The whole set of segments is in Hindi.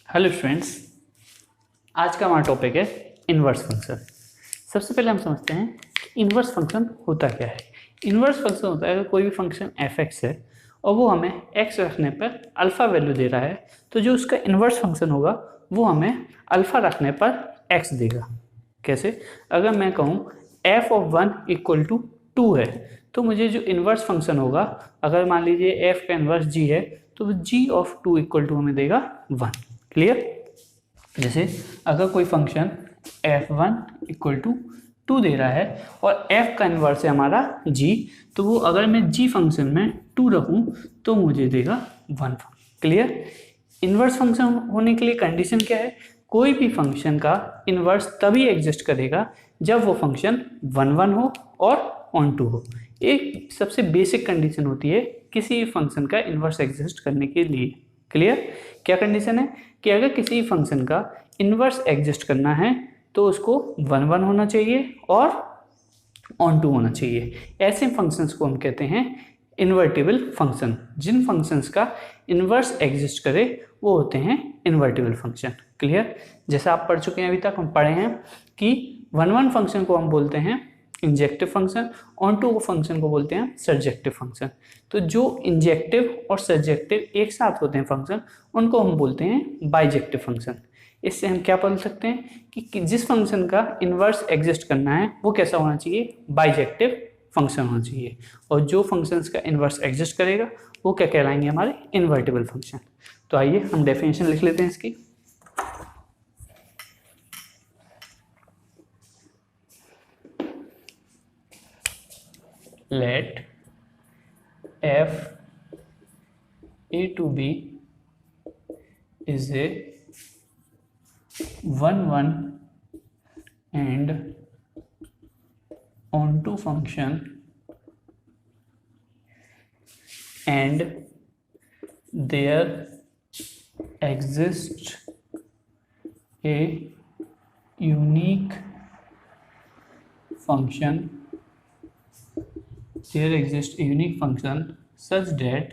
हेलो स्टूडेंट्स, आज का हमारा टॉपिक है इनवर्स फंक्शन। सबसे पहले हम समझते हैं कि इनवर्स फंक्शन होता क्या है। इनवर्स फंक्शन होता है अगर कोई भी फंक्शन एफ एक्स है और वो हमें एक्स रखने पर अल्फ़ा वैल्यू दे रहा है, तो जो उसका इनवर्स फंक्शन होगा वो हमें अल्फ़ा रखने पर एक्स देगा। कैसे? अगर मैं कहूँ F of one equal to two है, तो मुझे जो इनवर्स फंक्शन होगा, अगर मान लीजिए एफ का इनवर्स जी है, तो G of two equal to हमें देगा वन। क्लियर? जैसे अगर कोई function f1 equal to two दे रहा है और f का इन्वर्स है हमारा g, तो वो अगर मैं g फंक्शन में टू रखूँ तो मुझे देगा वन। क्लियर? इन्वर्स फंक्शन होने के लिए कंडीशन क्या है? कोई भी फंक्शन का इन्वर्स तभी एग्जिस्ट करेगा जब वो फंक्शन वन वन हो और ऑन टू हो। एक सबसे बेसिक कंडीशन होती है किसी फंक्शन का इन्वर्स एग्जिस्ट करने के लिए। क्लियर? क्या कंडीशन है कि अगर किसी फंक्शन का इन्वर्स एग्जिस्ट करना है तो उसको वन वन होना चाहिए और ऑन टू होना चाहिए। ऐसे फंक्शंस को हम कहते हैं इन्वर्टिबल फंक्शन। जिन फंक्शंस का इन्वर्स एग्जिस्ट करे वो होते हैं इन्वर्टिबल फंक्शन। क्लियर? जैसा आप पढ़ चुके हैं, अभी तक हम पढ़े हैं कि वन वन फंक्शन को हम बोलते हैं injective function, onto function को बोलते हैं सर्जेक्टिव फंक्शन। तो जो इंजेक्टिव और सर्जेक्टिव एक साथ होते हैं फंक्शन, उनको हम बोलते हैं बाइजेक्टिव फंक्शन। इससे हम क्या बोल सकते हैं कि जिस फंक्शन का इन्वर्स एग्जिस्ट करना है वो कैसा होना चाहिए? बाइजेक्टिव फंक्शन होना चाहिए। और जो फंक्शंस का इन्वर्स एग्जिस्ट करेगा वो क्या कहलाएंगे? हमारे इन्वर्टिबल फंक्शन। तो आइए हम डेफिनेशन लिख लेते हैं इसकी। Let f a to b is a one one and onto function and there exists a unique function such that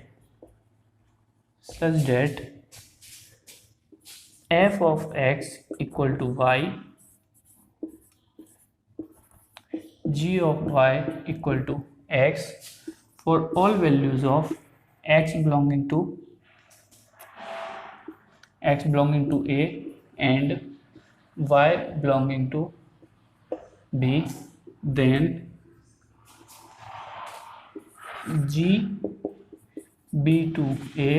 f of x equal to y, g of y equal to x for all values of x belonging to a and y belonging to b, then g b to a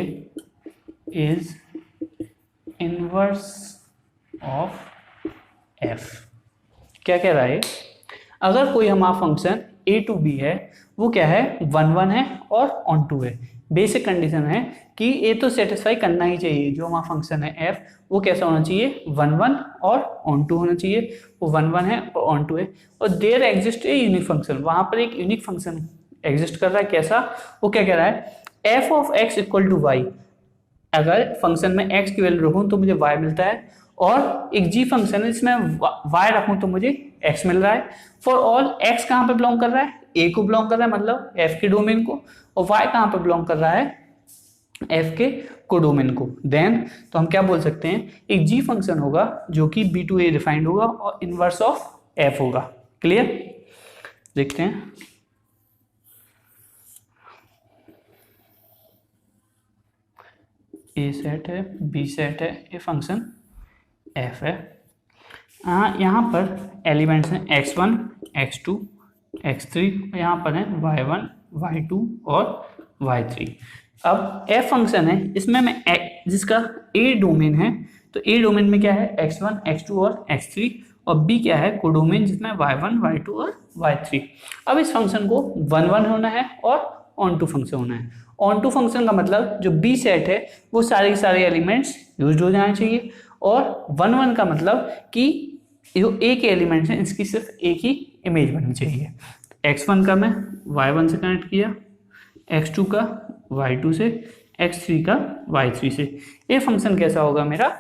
is inverse of f। क्या कह रहा है? अगर कोई हमारा फंक्शन a टू b है, वो क्या है? वन वन है और ऑन टू है। बेसिक कंडीशन है कि a तो सेटिस्फाई करना ही चाहिए। जो हमारा फंक्शन है f, वो कैसा होना चाहिए? वन वन और ऑन टू होना चाहिए। वो वन वन है और ऑन टू है। और there exist a unique function, वहां पर एक यूनिक फंक्शन एग्जिस्ट कर रहा है। कैसा? वो क्या कह रहा है? f of x equal to y. अगर फंक्शन में x की वैल्यू रखूं तो मुझे y मिलता है, और एक g फंक्शन है जिसमें y रखूं तो मुझे x मिल रहा है। फॉर ऑल x कहां पे बिलोंग कर रहा है? a को बिलोंग कर रहा है, मतलब f के डोमेन को। और y कहां पे बिलोंग कर रहा है? f के कोडोमेन को। देन तो हम क्या बोल सकते हैं? एक g फंक्शन होगा जो कि b टू a डिफाइंड होगा और इनवर्स ऑफ f होगा। क्लियर? देखते हैं। ए सेट है, बी सेट है, ये फंक्शन एफ है। यहाँ पर एलिमेंट्स हैं x1, x2, x3, यहाँ पर है y1, y2 और y3। अब f फंक्शन है, इसमें मैं जिसका a डोमेन है, तो a डोमेन में क्या है? x1, x2 और x3, और b क्या है? कोडोमेन, जिसमें y1, y2 और y3। अब इस फंक्शन को वन वन होना है और ऑन टू फंक्शन होना है। ऑन टू फंक्शन का मतलब जो बी सेट है वो सारे के सारे एलिमेंट्स यूज हो जाने चाहिए, और वन वन का मतलब कि जो ए के एलिमेंट्स हैं इसकी सिर्फ एक ही इमेज बननी चाहिए। x1 का मैं y1 से कनेक्ट किया, x2 का y2 से, x3 का y3 से। ये फंक्शन कैसा होगा? मेरा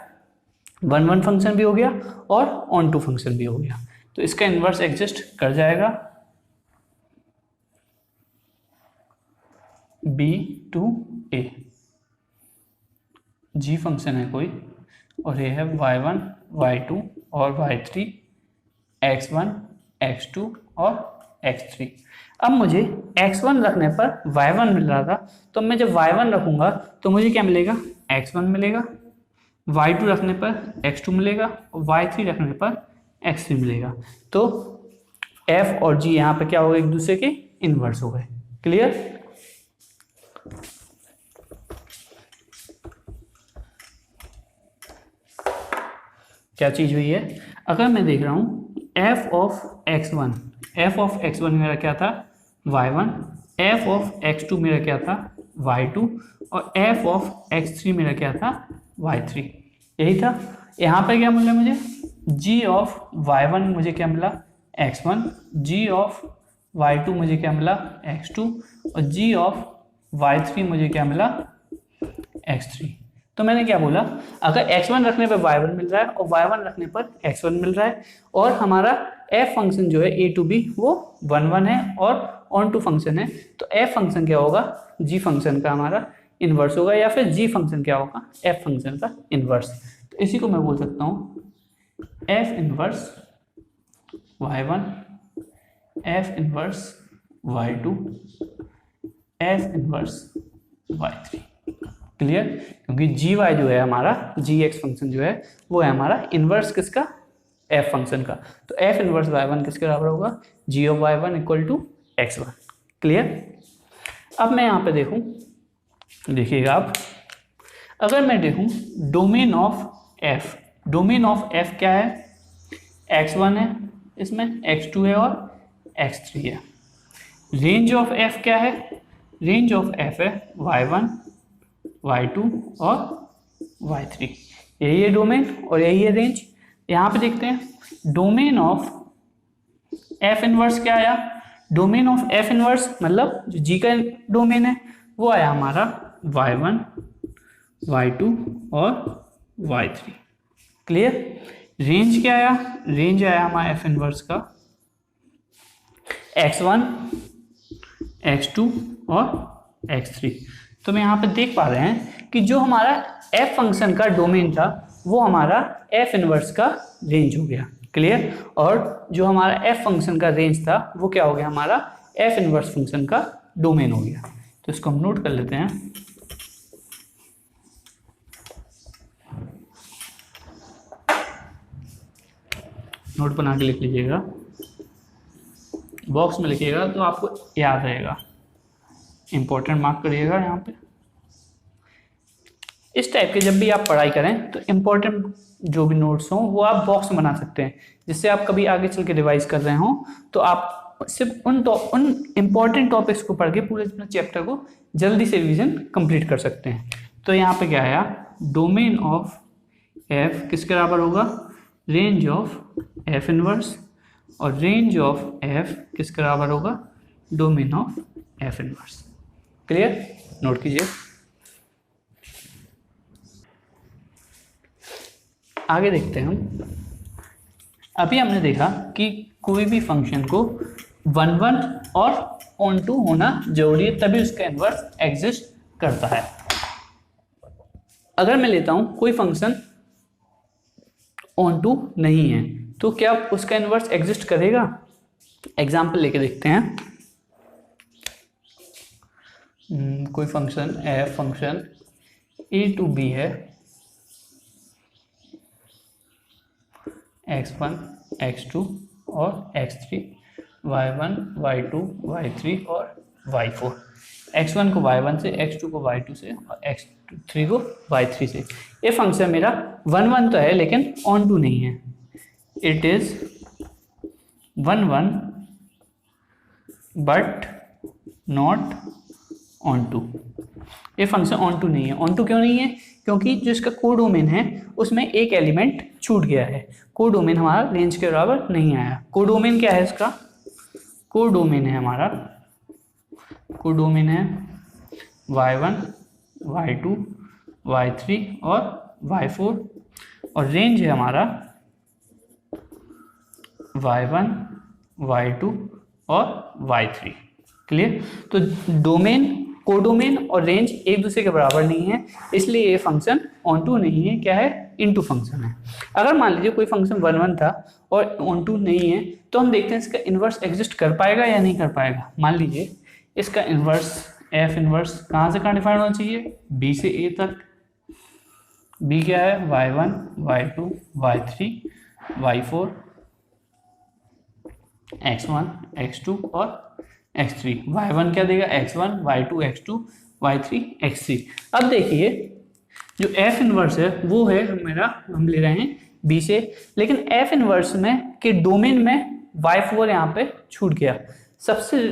वन वन फंक्शन भी हो गया और ऑन टू फंक्शन भी हो गया। तो इसका इन्वर्स एग्जिस्ट कर जाएगा b to a। g function है कोई, और ये है y1 y2 और y3 x1 x2 और x3। अब मुझे x1 रखने पर y1 मिल रहा था, तो मैं जब y1 रखूंगा तो मुझे क्या मिलेगा, x1 मिलेगा, y2 रखने पर x2 मिलेगा और y3 रखने पर x3 मिलेगा। तो f और g यहाँ पे क्या हो गए, एक दूसरे के इनवर्स हो गए। क्लियर? क्या चीज हुई है, अगर मैं देख रहा हूं f ऑफ x1 मेरा क्या था y1, f ऑफ x2 मेरा क्या था y2 और f ऑफ x3 मेरा क्या था y3। यही था। यहाँ पे क्या मिला मुझे, g ऑफ y1 मुझे क्या मिला x1, g ऑफ y2 मुझे क्या मिला x2 और g ऑफ y3 मुझे क्या मिला x3। तो मैंने क्या बोला, अगर x1 रखने पर y1 मिल रहा है और y1 रखने पर x1 मिल रहा है और हमारा f फंक्शन जो है a टू b वो 1 1 है और ऑन टू फंक्शन है, तो f फंक्शन क्या होगा, g फंक्शन का हमारा इनवर्स होगा, या फिर g फंक्शन क्या होगा, f फंक्शन का इनवर्स। तो इसी को मैं बोल सकता हूँ f inverse y1, f inverse y2, f inverse y3। Clear? क्योंकि जी वाई जो है हमारा, जी एक्स फंक्शन जो है वो है हमारा इनवर्स किसका, एफ फंक्शन का। तो एफ इनवर्स y1 किसके बराबर होगा, G of y1 equal to x1। Clear? अब मैं यहाँ पे देखूँ, देखिएगा आप, अगर मैं देखूँ डोमेन ऑफ एफ क्या है, x1 है, इसमें x2 है और x3 है। रेंज ऑफ एफ क्या है, रेंज ऑफ एफ है y1 y2 और y3। यही है डोमेन और यही है रेंज। यहाँ पे देखते हैं डोमेन ऑफ एफ इनवर्स क्या आया, डोमेन ऑफ एफ इनवर्स मतलब जो जी का डोमेन है वो आया हमारा y1 y2 और y3। क्लियर? रेंज क्या आया, रेंज आया हमारा एफ इनवर्स का x1 x2 और x3। तो मैं यहाँ पे देख पा रहे हैं कि जो हमारा f फंक्शन का डोमेन था वो हमारा f इनवर्स का रेंज हो गया। क्लियर? और जो हमारा f फंक्शन का रेंज था वो क्या हो गया, हमारा f इनवर्स फंक्शन का डोमेन हो गया। तो इसको हम नोट कर लेते हैं। नोट बना के लिख लीजिएगा, बॉक्स में लिखिएगा तो आपको याद रहेगा, इंपॉर्टेंट मार्क करिएगा यहाँ पे। इस टाइप के जब भी आप पढ़ाई करें तो इम्पोर्टेंट जो भी नोट्स हों वो आप बॉक्स में बना सकते हैं, जिससे आप कभी आगे चल के रिवाइज कर रहे हों तो आप सिर्फ उन इम्पोर्टेंट टॉपिक्स को पढ़ के पूरे चैप्टर को जल्दी से रिवीजन कंप्लीट कर सकते हैं। तो यहाँ पे क्या आया, डोमेन ऑफ एफ किसके बराबर होगा, रेंज ऑफ एफ इनवर्स, और रेंज ऑफ एफ किसके बराबर होगा, domain of F inverse. Clear? Note कीजिए। आगे देखते हैं हम। अभी हमने देखा कि कोई भी फंक्शन को 1 1 और ऑन टू होना जरूरी है, तभी उसका इनवर्स एग्जिस्ट करता है। अगर मैं लेता हूं कोई फंक्शन ऑन टू नहीं है तो क्या उसका इनवर्स एग्जिस्ट करेगा? एग्जाम्पल लेके देखते हैं। कोई function F function A to B है, x1 x2 और x3, y1 y2 y3 और y4। x1 को y1 से, x2 को y2 से और x3 को y3 से। ये फंक्शन मेरा 1 1 तो है लेकिन ऑन टू नहीं है। It is 1 1 but not onto. ये फंक्शन ऑन टू नहीं है। ऑन टू क्यों नहीं है? क्योंकि जो इसका कोडोमेन है उसमें एक एलिमेंट छूट गया है। कोडोमेन हमारा रेंज के बराबर नहीं आया। कोडोमेन क्या है इसका? कोडोमेन है हमारा, कोडोमेन है y1 y2 y3 और y4, और रेंज है हमारा y1 y2 और y3। क्लियर? तो डोमेन, कोडोमेन और रेंज एक दूसरे के बराबर नहीं है, इसलिए ये फंक्शन ऑन टू नहीं है। क्या है? इनटू फंक्शन है। अगर मान लीजिए कोई फंक्शन 1 1 था और ऑन टू नहीं है, तो हम देखते हैं इसका इन्वर्स एग्जिस्ट कर पाएगा या नहीं कर पाएगा। मान लीजिए इसका इन्वर्स एफ इन्वर्स कहाँ से कहाँ डिफाइन होना चाहिए, बी से ए तक। बी क्या है, y1 y2 y3 y4 x1 x2 और x3। y1 क्या देगा, x1 y2 x2 y3 x3। अब देखिए जो f इनवर्स है वो है मेरा, हम ले रहे हैं b से, लेकिन f इनवर्स में के डोमेन में y4 यहाँ पे छूट गया। सबसे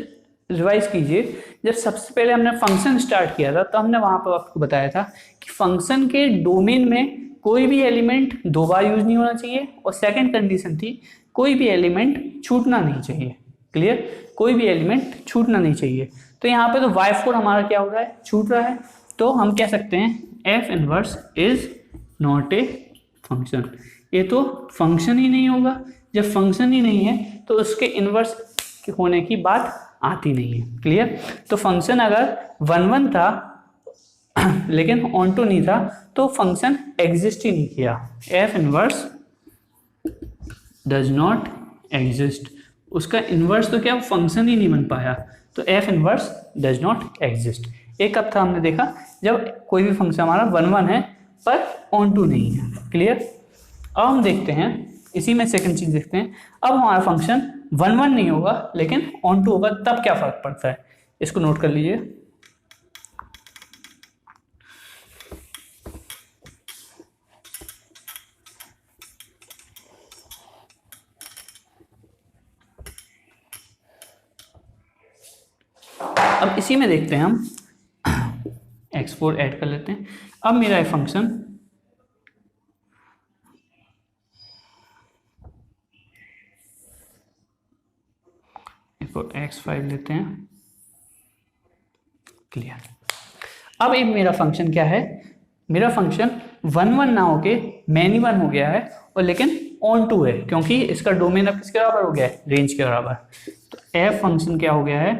रिवाइज कीजिए, जब सबसे पहले हमने फंक्शन स्टार्ट किया था तो हमने वहां पर आपको बताया था कि फंक्शन के डोमेन में कोई भी एलिमेंट 2 बार यूज नहीं होना चाहिए, और सेकंड कंडीशन थी कोई भी एलिमेंट छूटना नहीं चाहिए। क्लियर, कोई भी एलिमेंट छूटना नहीं चाहिए। तो यहाँ पे तो y4 हमारा क्या हो रहा है, छूट रहा है। तो हम कह सकते हैं f inverse is not a function. ये तो फंक्शन ही नहीं होगा। जब फंक्शन ही नहीं है तो उसके इनवर्स होने की बात आती नहीं है। क्लियर, तो फंक्शन अगर 1 1 था लेकिन ऑन टू नहीं था तो फंक्शन एग्जिस्ट ही नहीं किया। f inverse does not exist, उसका इन्वर्स तो क्या, फंक्शन ही नहीं बन पाया। तो f inverse does not exist. एक कब था हमने देखा, जब कोई भी फंक्शन हमारा 1 1 है पर ऑन टू नहीं है। क्लियर, अब हम देखते हैं इसी में सेकंड चीज देखते हैं। अब हमारा फंक्शन 1 1 नहीं होगा लेकिन ऑन टू होगा, तब क्या फर्क पड़ता है, इसको नोट कर लीजिए। अब इसी में देखते हैं हम x4 ऐड कर लेते हैं। अब मेरा ये फंक्शन x5 लेते हैं। क्लियर, अब ये मेरा फंक्शन क्या है, मेरा फंक्शन 1 1 ना होके मैनी 1 हो गया है, और लेकिन ऑन टू है क्योंकि इसका डोमेन अब किसके बराबर हो गया है, रेंज के बराबर। तो f फंक्शन क्या हो गया है,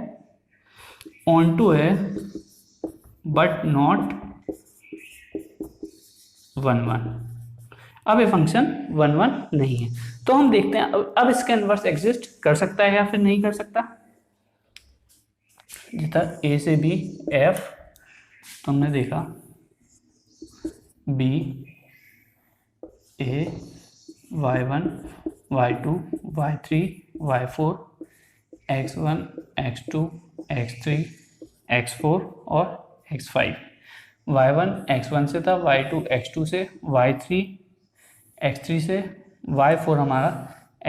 ऑन टू है बट नॉट 1 1। अब ये फंक्शन 1 1 नहीं है, तो हम देखते हैं अब इसका इन्वर्स एग्जिस्ट कर सकता है या फिर नहीं कर सकता। जितना a से b f, तो हमने देखा b a y1 y2 y3 y4 x1 x2 x3 x4 और x5। y1 x1 से था, y2 x2 से, y3 x3 से, y4 हमारा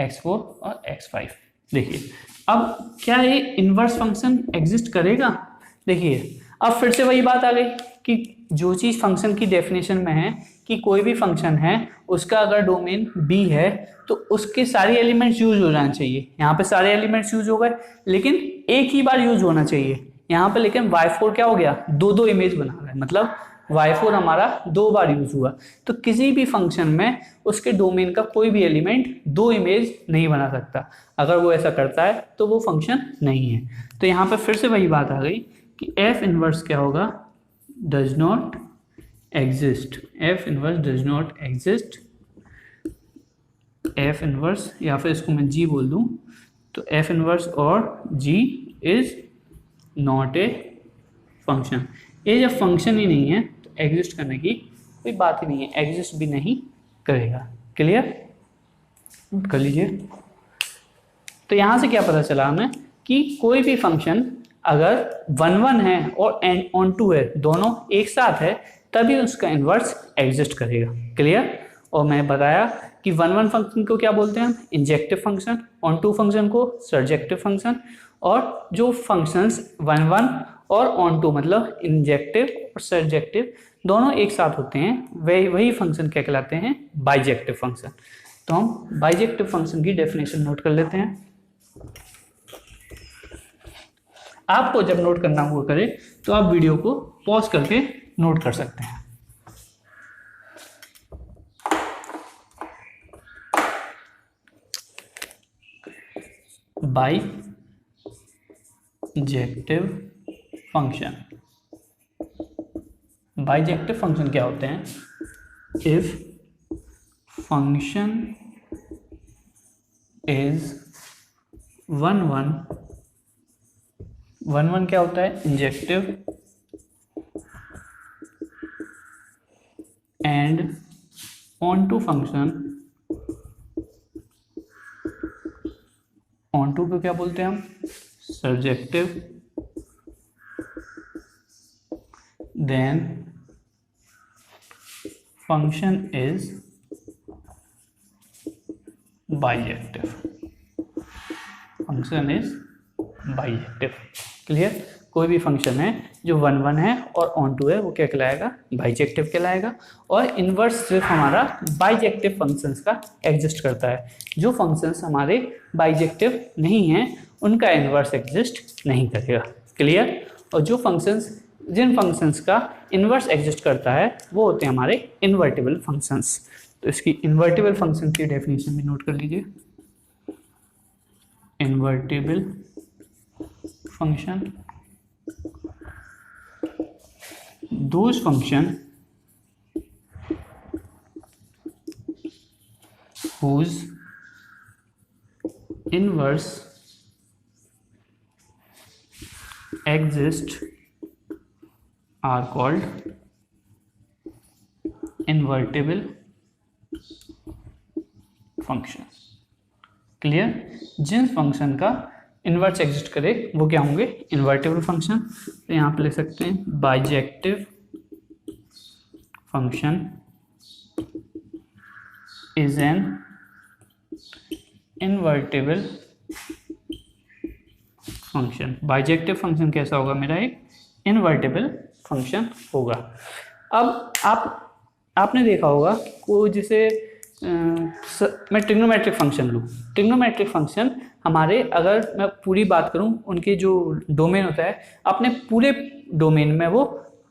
x4 और x5। देखिए अब क्या ये इन्वर्स फंक्शन एग्जिस्ट करेगा। देखिए अब फिर से वही बात आ गई कि जो चीज़ फंक्शन की डेफिनेशन में है कि कोई भी फंक्शन है उसका अगर डोमेन b है तो उसके सारे एलिमेंट्स यूज हो जाना चाहिए। यहाँ पे सारे एलिमेंट्स यूज हो गए लेकिन एक ही बार यूज होना चाहिए यहाँ पे, लेकिन y4 क्या हो गया, दो इमेज बना रहा है, मतलब y4 हमारा 2 बार यूज हुआ। तो किसी भी फंक्शन में उसके डोमेन का कोई भी एलिमेंट 2 इमेज नहीं बना सकता। अगर वो ऐसा करता है तो वो फंक्शन नहीं है। तो यहाँ पे फिर से वही बात आ गई कि f इनवर्स क्या होगा, does not exist. f inverse does not exist. f inverse, या फिर इसको मैं g बोल दूं तो f इनवर्स और g is not a function. ये जब फंक्शन ही नहीं है तो एग्जिस्ट करने की कोई बात ही नहीं है, एग्जिस्ट भी नहीं करेगा। क्लियर, नोट कर लीजिए। तो यहाँ से क्या पता चला हमें कि कोई भी फंक्शन अगर 1 1 है और ऑन टू है, दोनों एक साथ है, तभी उसका इन्वर्स एग्जिस्ट करेगा। क्लियर, और मैं बताया कि 1 1 फंक्शन को क्या बोलते हैं हम, injective function, onto function को सर्जेक्टिव फंक्शन, और जो फंक्शंस 1 1 और ऑन टू मतलब इंजेक्टिव और सर्जेक्टिव दोनों एक साथ होते हैं वही फंक्शन क्या कहलाते हैं, बाइजेक्टिव फंक्शन। तो हम बाइजेक्टिव फंक्शन की डेफिनेशन नोट कर लेते हैं। आपको जब नोट करना हुआ करे तो आप वीडियो को पॉज करके नोट कर सकते हैं। बाइजेक्टिव फंक्शन, बाइजेक्टिव फंक्शन क्या होते हैं, इफ फंक्शन इज 1 1 1 1 क्या होता है, injective and onto function, onto को क्या बोलते हैं हम, surjective, then function is bijective, function is bijective. Clear, कोई भी फंक्शन है जो 1 1 है और ऑन टू है वो क्या कहलाएगा, बाइजेक्टिव कहलाएगा। और इन्वर्स सिर्फ हमारा बाइजेक्टिव फंक्शंस का एग्जिस्ट करता है। जो फंक्शंस हमारे बाइजेक्टिव नहीं हैं उनका इन्वर्स एग्जिस्ट नहीं करेगा। क्लियर, और जो फंक्शंस, जिन फंक्शंस का इन्वर्स एग्जिस्ट करता है वो होते हैं हमारे इन्वर्टिबल फंक्शंस। तो इसकी इन्वर्टिबल फंक्शन की डेफिनेशन भी नोट कर लीजिए। Invertible function, those function whose inverse exist are called invertible function। Clear, जिन फंक्शन का इन्वर्स एग्जिस्ट करे वो क्या होंगे, इन्वर्टिबल फंक्शन। तो यहाँ पे लिख सकते हैं bijective function is an invertible function. Bijective function कैसा होगा मेरा, एक इन्वर्टिबल फंक्शन होगा। अब आपने देखा होगा कोई जैसे मैं ट्रिग्नोमेट्रिक फंक्शन लूँ, ट्रिग्नोमेट्रिक फंक्शन हमारे, अगर मैं पूरी बात करूं उनके जो डोमेन होता है अपने पूरे डोमेन में वो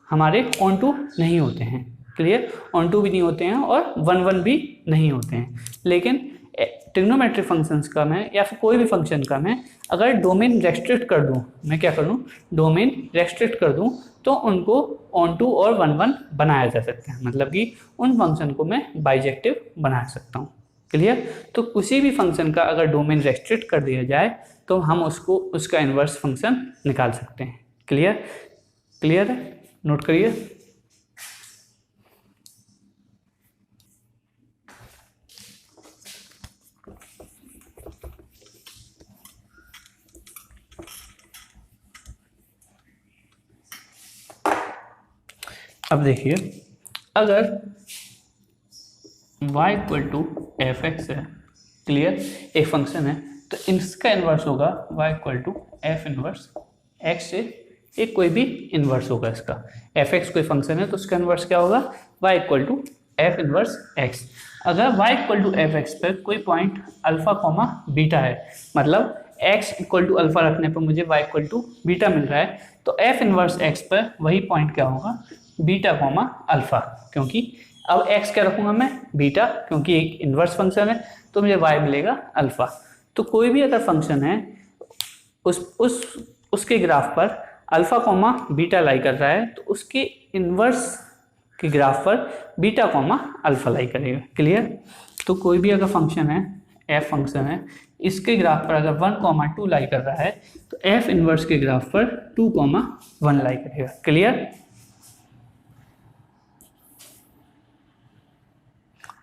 हमारे ऑन टू नहीं होते हैं। क्लियर, ऑन टू भी नहीं होते हैं और 1 1 भी नहीं होते हैं। लेकिन ट्रिग्नोमेट्रिक फंक्शंस का मैं या फिर कोई भी फंक्शन का मैं अगर डोमेन रेस्ट्रिक्ट कर दूं, मैं क्या कर दूं, डोमेन रेस्ट्रिक्ट कर दूं, तो उनको ऑन टू और 1 1 बनाया जा सकता है। मतलब कि उन फंक्शन को मैं बाइजेक्टिव बना सकता हूँ। क्लियर, तो किसी भी फंक्शन का अगर डोमेन रेस्ट्रिक्ट कर दिया जाए तो हम उसको, उसका इन्वर्स फंक्शन निकाल सकते हैं। क्लियर, क्लियर है, नोट करिए। अब देखिए, अगर y equal to F X है, क्लियर, एक फंक्शन है, तो इसका इन्वर्स होगा y equal to F inverse X से एक कोई भी इन्वर्स होगा इसका। एफ एक्स कोई फंक्शन है तो उसका इन्वर्स क्या होगा, y equal to F inverse X. अगर y equal to F X पर कोई पॉइंट अल्फा कॉमा बीटा है, मतलब x इक्वल टू अल्फा रखने पर मुझे y इक्वल टू बीटा मिल रहा है, तो एफ इन्वर्स एक्स पर वही पॉइंट क्या होगा, बीटा कॉमा अल्फा। क्योंकि अब x क्या रखूंगा मैं, बीटा, क्योंकि एक इन्वर्स फंक्शन है तो मुझे y मिलेगा अल्फा। तो कोई भी अगर फंक्शन है उसके ग्राफ पर अल्फा कॉमा बीटा लाई कर रहा है तो उसके इन्वर्स के ग्राफ पर बीटा कॉमा अल्फा लाई करेगा। क्लियर, तो कोई भी अगर फंक्शन है, एफ फंक्शन है, इसके ग्राफ पर अगर 1, 2 लाई कर रहा है तो एफ इन्वर्स के ग्राफ पर 2, 1 लाई करेगा। क्लियर,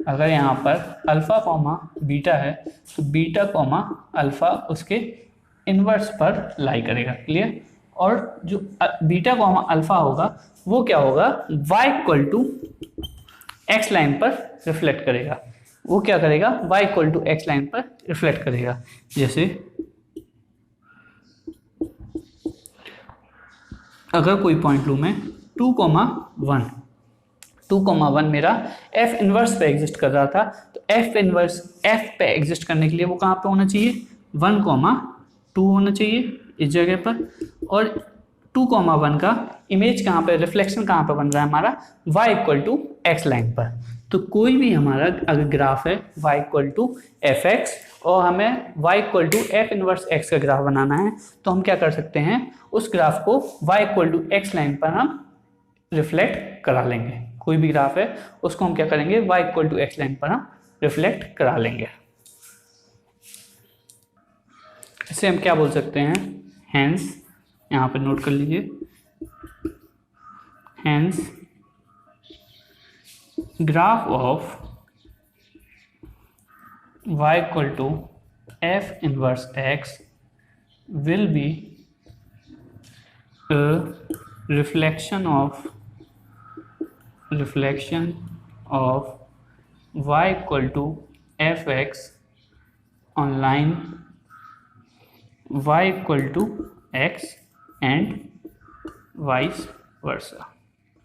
अगर यहाँ पर अल्फा कॉमा बीटा है तो बीटा कॉमा अल्फा उसके इन्वर्स पर लाई करेगा। क्लियर, और जो बीटा कॉमा अल्फा होगा वो क्या होगा, y equal to X line पर रिफ्लेक्ट करेगा। वो क्या करेगा, y equal to X line पर रिफ्लेक्ट करेगा। जैसे अगर कोई पॉइंट लूँ मैं 2, 1 मेरा f इन्वर्स पे एग्जिस्ट कर रहा था, तो f इन्वर्स f पे एग्जिस्ट करने के लिए वो कहाँ पे होना चाहिए, 1, 2 होना चाहिए इस जगह पर। और 2, 1 का इमेज कहाँ पे, रिफ्लेक्शन कहाँ पे बन रहा है हमारा, y equal to X line पर। तो कोई भी हमारा अगर ग्राफ है y equal to F X और हमें y equal to F inverse X का ग्राफ बनाना है, तो हम क्या कर सकते हैं, उस ग्राफ को y equal to X line पर हम रिफ्लेक्ट करा लेंगे। कोई भी ग्राफ है उसको हम क्या करेंगे, y equal to X line पर हम रिफ्लेक्ट करा लेंगे। इसे हम क्या बोल सकते हैं, हेंस, यहाँ पे नोट कर लीजिए, hence graph of y equal to f inverse x will be a reflection of y equal to fx on line y equal to x and vice versa।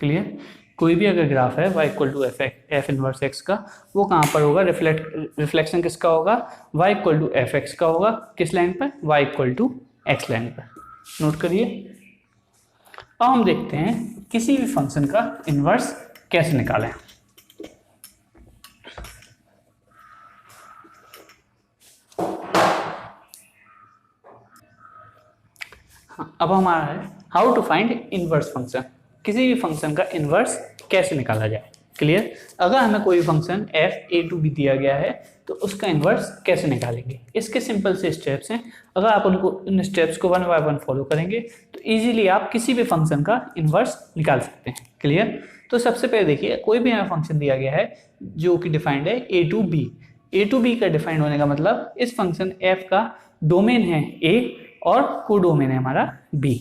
Clear? कोई भी अगर ग्राफ है y equal to F inverse x का, वो कहाँ पर होगा, रिफ्लेक्शन किसका होगा, y equal to F X का होगा, किस लाइन पर, y equal to x line पर। नोट करिए। अब हम देखते हैं किसी भी फंक्शन का इन्वर्स कैसे निकालें। अब हमारा है how to find inverse function, किसी भी फंक्शन का इनवर्स कैसे निकाला जाए। क्लियर? अगर हमें कोई function f a to b दिया गया है तो उसका इनवर्स कैसे निकालेंगे, इसके सिंपल से स्टेप्स हैं। अगर आप उनको इन स्टेप्स को 1 बाय 1 फॉलो करेंगे तो इजीली आप किसी भी फंक्शन का इनवर्स निकाल सकते हैं। क्लियर? तो सबसे पहले देखिए, कोई भी हमें फंक्शन दिया गया है जो कि डिफाइंड है a to b। a to b का डिफाइंड होने का मतलब इस फंक्शन f का डोमेन है a और को डोमेन है हमारा b।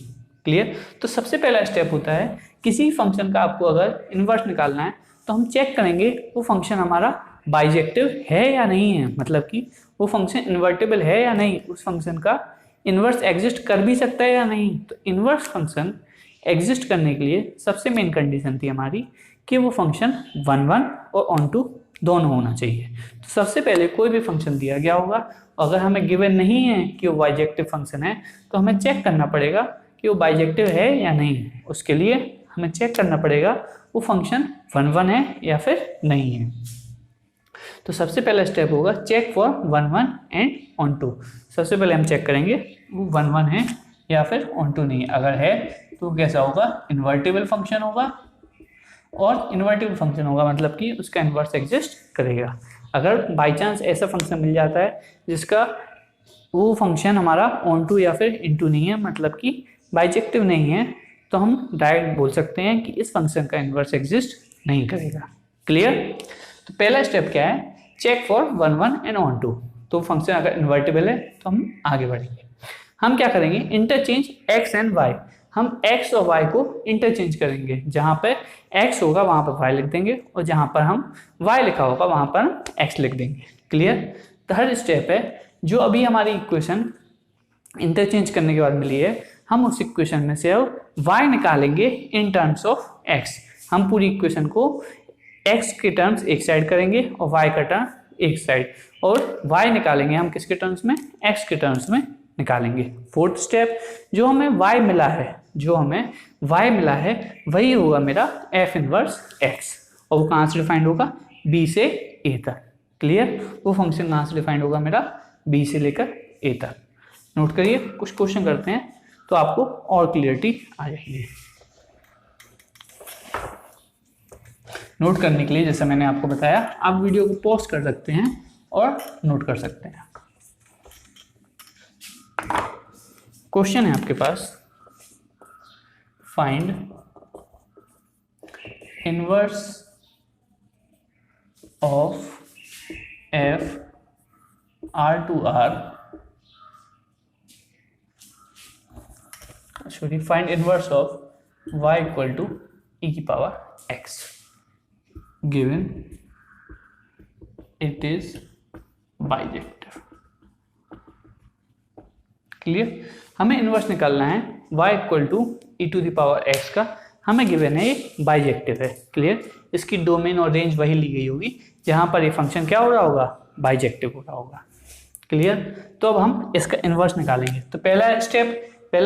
क्लियर? तो सबसे पहला स्टेप होता है, किसी फंक्शन का आपको अगर इन्वर्स निकालना है तो हम चेक करेंगे वो फंक्शन हमारा बाइजेक्टिव है या नहीं है, मतलब कि वो फंक्शन इन्वर्टेबल है या नहीं, उस फंक्शन का इन्वर्स एग्जिस्ट कर भी सकता है या नहीं। तो इन्वर्स फंक्शन एग्जिस्ट करने के लिए सबसे मेन कंडीशन थी हमारी कि वो फंक्शन 1 1 और ऑन टू दोनों होना चाहिए। तो सबसे पहले कोई भी फंक्शन दिया गया होगा, अगर हमें गिवन नहीं है कि वो बाइजेक्टिव फंक्शन है तो हमें चेक करना पड़ेगा कि वो बाइजेक्टिव है या नहीं। उसके लिए हमें चेक करना पड़ेगा वो फंक्शन 1 1 है या फिर नहीं है। तो सबसे पहला स्टेप होगा check for 1 1 and onto. सबसे पहले हम चेक करेंगे वो 1 1 है या फिर ऑन टू नहीं है। अगर है तो कैसा होगा, इन्वर्टेबल फंक्शन होगा, और इन्वर्टेबल फंक्शन होगा मतलब कि उसका इन्वर्स एग्जिस्ट करेगा। अगर बाई चांस ऐसा फंक्शन मिल जाता है जिसका वो फंक्शन हमारा ऑन टू या फिर इनटू नहीं है, मतलब कि बाइजेक्टिव नहीं है, तो हम डायरेक्ट बोल सकते हैं कि इस फंक्शन का इन्वर्स एग्जिस्ट नहीं करेगा। क्लियर? तो पहला स्टेप क्या है, check for 1 1 and onto. तो फंक्शन अगर इन्वर्टेबल है तो हम आगे बढ़ेंगे। हम क्या करेंगे, इंटरचेंज x एंड y। हम x और y को इंटरचेंज करेंगे, जहाँ पे x होगा वहाँ पर y लिख देंगे और जहाँ पर हम y लिखा होगा वहाँ पर हम x लिख देंगे। क्लियर? थर्ड स्टेप है, जो अभी हमारी इक्वेशन इंटरचेंज करने के बाद मिली है, हम उस इक्वेशन में से अब y निकालेंगे इन टर्म्स ऑफ x। हम पूरी इक्वेशन को x के टर्म्स एक साइड करेंगे और y का टर्म एक साइड, और y निकालेंगे हम किसके टर्म्स में, x के टर्म्स में निकालेंगे। फोर्थ स्टेप, जो हमें y मिला है वही होगा मेरा f इनवर्स x, और वो कहाँ से डिफाइंड होगा, b से a तक। क्लियर? वो फंक्शन कहाँ से डिफाइंड होगा मेरा, b से लेकर a तक। नोट करिए, कुछ क्वेश्चन करते हैं तो आपको और क्लियरिटी आ जाएगी। नोट करने के लिए जैसे मैंने आपको बताया, आप वीडियो को पॉज कर सकते हैं और नोट कर सकते हैं। क्वेश्चन है आपके पास, find inverse of f r to r, sorry, find inverse of y equal to e की power x given it is bijective। Clear? हमें इनवर्स निकालना है y equal to E to the power x का, हमें गिवन है ये बाइजेक्टिव है। क्लियर? इसकी डोमेन और रेंज वही ली गई होगी जहां पर ये फंक्शन क्या हो रहा होगा, बाइजेक्टिव हो रहा होगा। क्लियर? तो अब हम इसका इनवर्स निकालेंगे। तो पहला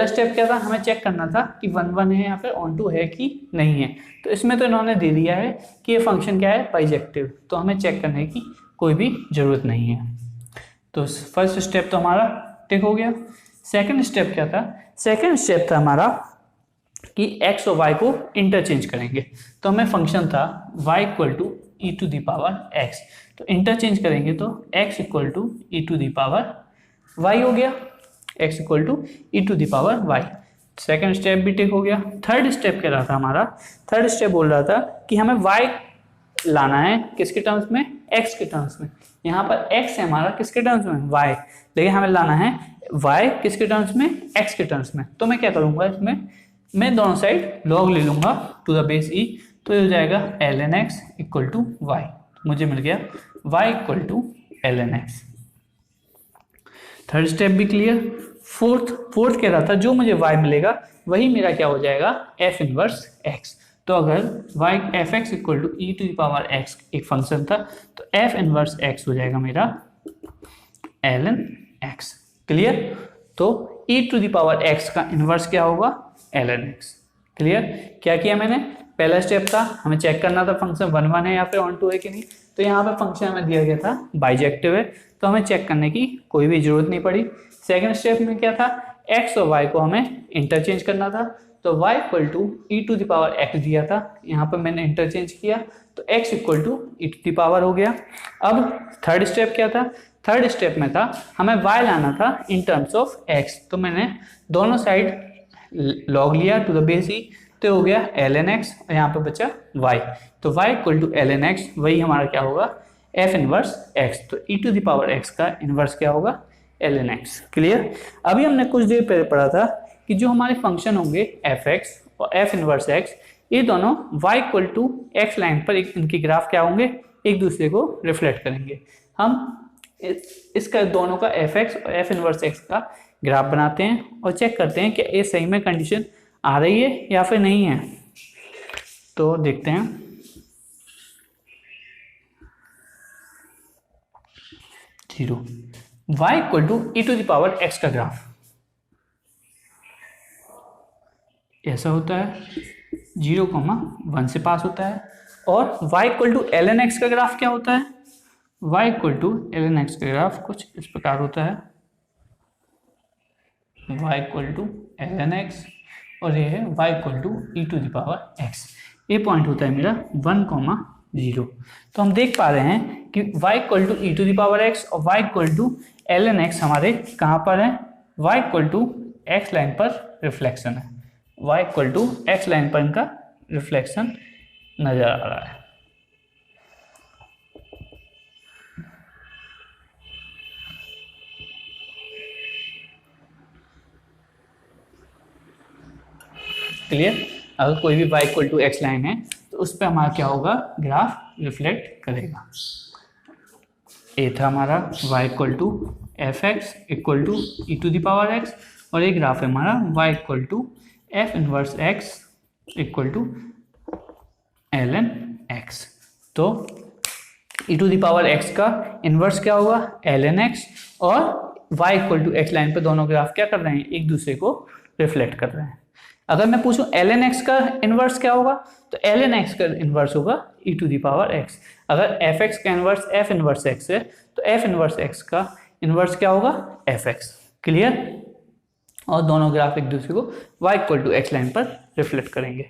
स्टेप क्या था, हमें चेक करना था कि 1 1 है या फिर ऑन टू है कि नहीं है। तो इसमें तो इन्होंने दे दिया है कि ये फंक्शन क्या है, बाइजेक्टिव, तो हमें चेक करने की कोई भी जरूरत नहीं है। तो फर्स्ट स्टेप तो हमारा टिक हो गया। सेकंड स्टेप क्या था, सेकंड स्टेप था हमारा कि x और y को इंटरचेंज करेंगे। तो हमें फंक्शन था y equal to E to the power X. तो इंटरचेंज करेंगे तो x equal to E to the power y हो गया, x equal to E to the power y। Second step भी टिक हो गया। थर्ड स्टेप क्या रहा था हमारा, थर्ड स्टेप बोल रहा था कि हमें y लाना है किसके टर्म्स में, x के टर्म्स में। यहाँ पर x है हमारा किसके टर्म्स में, y, लेकिन हमें लाना है y किसके टर्म्स में, x के टर्म्स में। तो मैं क्या करूँगा, इसमें मैं दोनों साइड लॉग ले लूँगा टू द बेस e, तो ये हो जाएगा ln x equal to y। मुझे मिल गया y equal to ln x। Third step भी क्लियर। फोर्थ कह रहा था जो मुझे y मिलेगा वही मेरा क्या हो जाएगा, f इनवर्स x। तो अगर y F x equal to E to the power x एक फंक्शन था तो f इनवर्स x हो जाएगा मेरा ln x। क्लियर। तो e to the power x का इनवर्स क्या होगा, ln x। क्लियर। क्या किया मैंने, पहला स्टेप था हमें चेक करना था फंक्शन 1 1 है या फिर ऑन टू है कि नहीं। तो यहाँ पे फंक्शन हमें दिया गया था बाइजेक्टिव है, तो हमें चेक करने की कोई भी जरूरत नहीं पड़ी। सेकंड स्टेप में क्या था, x और y को हमें इंटरचेंज करना था। तो y equal to E to the power x दिया था, यहाँ पर मैंने इंटरचेंज किया तो x equal to E to the power हो गया। अब थर्ड स्टेप क्या था, थर्ड स्टेप में था हमें y लाना था इन टर्म्स ऑफ x। तो मैंने दोनों साइड लॉग लिया टू द बेस e, तो हो गया ln x और यहाँ पे बचा y। तो y equal to ln x वही हमारा क्या होगा, f इनवर्स x। तो e to the power x का इनवर्स क्या होगा, ln x। क्लियर। अभी हमने कुछ देर पहले पढ़ा था कि जो हमारे फंक्शन होंगे f(x) और f इनवर्स x, ये दोनों y equal to x line पर इनके ग्राफ क्या होंगे, एक दूसरे को रिफ्लेक्ट करेंगे। हम इसका दोनों का f(x) और f इनवर्स x का ग्राफ बनाते हैं और चेक करते हैं कि ये सही में कंडीशन आ रही है या फिर नहीं है। तो देखते हैं। Zero y equal to E to the power x का ग्राफ ऐसा होता है, 0,1 से पास होता है। और y equal to ln x का ग्राफ क्या होता है, y equal to ln x का ग्राफ कुछ इस प्रकार होता है, y equal to ln x और ये है y equal to E to the power x। ये पॉइंट होता है मेरा 1,0। तो हम देख पा रहे हैं कि y equal to E to the power x और y equal to ln x हमारे कहाँ पर है, y equal to x line पर रिफ्लेक्शन है, y equal to x line पर इनका रिफ्लेक्शन नजर आ रहा है। क्लियर। अगर कोई भी y equal to x line है तो उस पर हमारा क्या होगा, ग्राफ रिफ्लेक्ट करेगा। ये था हमारा y equal to F x equal to E to the power x और ये ग्राफ है हमारा y equal to f inverse x equal to ln x। तो e to the power x का इनवर्स क्या होगा, ln x, और y equal to x line पे दोनों ग्राफ क्या कर रहे हैं, एक दूसरे को रिफ्लेक्ट कर रहे हैं। अगर मैं पूछूं ln x का इनवर्स क्या होगा, तो ln x का इनवर्स होगा e to the power x। अगर fx का इनवर्स f इनवर्स x है तो f इनवर्स x का इनवर्स क्या होगा, fx। क्लियर। और दोनों ग्राफ एक दूसरे को y equal to x line पर रिफ्लेक्ट करेंगे।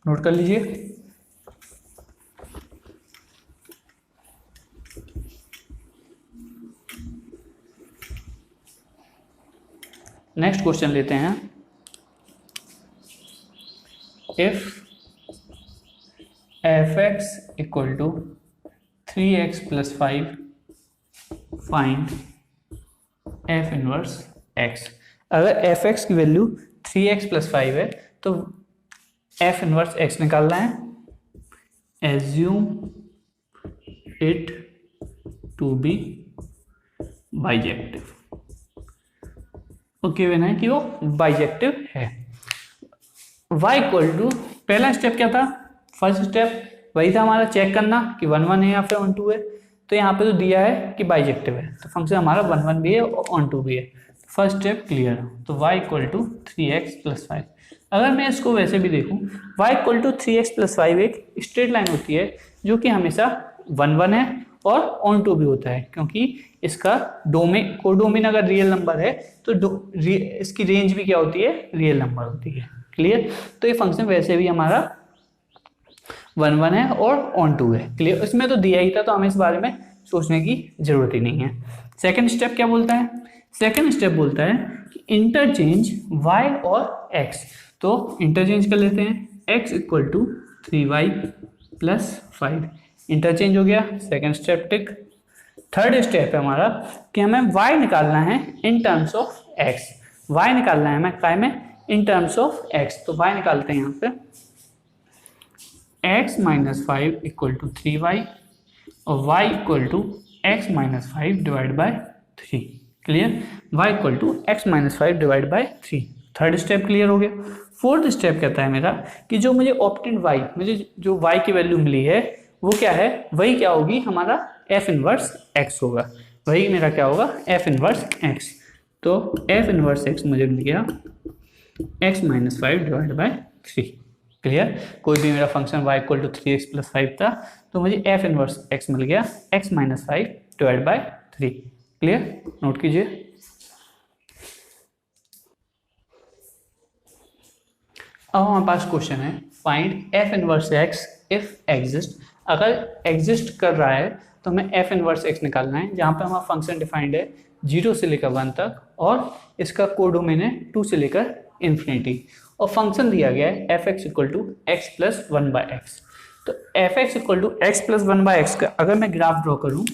नोट कर लीजिए। नेक्स्ट क्वेश्चन लेते हैं। If f(x) equal to 3x + 5 find f inverse x। अगर f(x) की वैल्यू 3x + 5 है तो f इनवर्स x निकालना है। Assume it to be bijective. Okay है कि वो बाइजेक्टिव है। y इक्वल टू, पहला स्टेप क्या था, फर्स्ट स्टेप वही था हमारा चेक करना कि 1 1 है या फिर 1 2 है। तो यहाँ पे तो दिया है कि बाइजेक्टिव है तो फंक्शन हमारा 1 1 भी है और 1 2 भी है। First step clear. तो y इक्वल टू 3x + 5। अगर मैं इसको वैसे भी देखूँ, y इक्वल टू 3x + 5 एक स्ट्रेट लाइन होती है जो कि हमेशा 1 1 है और ऑन टू भी होता है, क्योंकि इसका डोमेन, कोडोमेन अगर रियल नंबर है तो इसकी रेंज भी क्या होती है, रियल नंबर होती है। क्लियर। तो ये फंक्शन वैसे भी हमारा 1 1 है और ऑन टू है। क्लियर, इसमें तो दिया ही था तो हमें इस बारे में सोचने की जरूरत ही नहीं है। सेकंड स्टेप क्या बोलता है? सेकंड स्टेप बोलता है कि इंटरचेंज y और x। तो इंटरचेंज कर लेते हैं, x equal to 3y plus 5, interchange हो गया। Second step tick. Third step है हमारा कि हमें y निकालना है in terms of x। y निकालना है हमें काय में? In terms of x। तो y निकालते हैं यहाँ पे, x minus 5 equal to 3y और y equal to x minus 5 divide by 3। Clear, y equal to x minus 5 divide by 3। Third step clear हो गया। फोर्थ स्टेप कहता है मेरा कि जो मुझे ऑप्टेंड y, मुझे जो y की वैल्यू मिली है वो क्या है? वही क्या होगी? हमारा f इनवर्स x होगा। वही मेरा क्या होगा? f inverse x। तो f इनवर्स x मुझे मिल गया x minus 5 divide by 3। Clear, कोई भी मेरा function y equal to 3x plus 5 था तो मुझे f इनवर्स x मिल गया x minus 5 divide by 3। Clear, note कीजिए। अब हमारे पास क्वेश्चन है find f inverse x if exist. अगर एग्जिस्ट कर रहा है तो हमें f इनवर्स x निकालना है, जहाँ पे हमारा फंक्शन डिफाइंड है 0 से लेकर 1 तक और इसका कोडोमेन है 2 से लेकर इन्फिनिटी, और फंक्शन दिया गया है F x equal to x plus 1 by X. तो F x equal to x plus 1 by X का अगर मैं ग्राफ ड्रॉ करूं,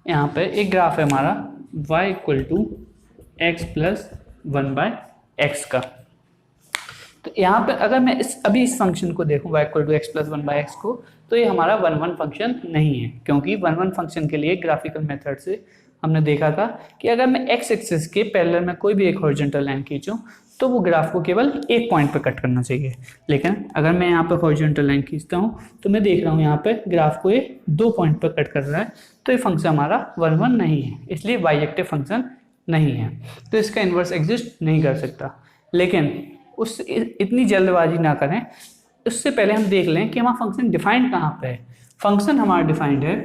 यहाँ पे एक ग्राफ है हमारा y equal to x plus 1 by x का। तो यहाँ पे अगर मैं अभी इस फंक्शन को देखूँ y equal to x plus 1 by x को, तो ये हमारा 1 1 फंक्शन नहीं है, क्योंकि 1 1 फंक्शन के लिए ग्राफिकल मेथड से हमने देखा था कि अगर मैं एक्स एक्सिस के पैरेलल में कोई भी एक हॉरिजॉन्टल लाइन खींचूं तो वो ग्राफ को केवल एक पॉइंट पे कट करना चाहिए। लेकिन अगर मैं यहाँ पे हॉरिजॉन्टल लाइन खींचता हूँ तो मैं देख रहा हूँ यहाँ पे ग्राफ को ये 2 पॉइंट पर कट कर रहा है, तो ये फंक्शन हमारा 1 1 नहीं है, इसलिए बाइजेक्टिव फंक्शन नहीं है, तो इसका इन्वर्स एग्जिस्ट नहीं कर सकता। लेकिन उस इतनी जल्दबाजी ना करें, उससे पहले हम देख लें कि हमारा फंक्शन डिफाइंड कहाँ पे है। फंक्शन हमारा डिफाइंड है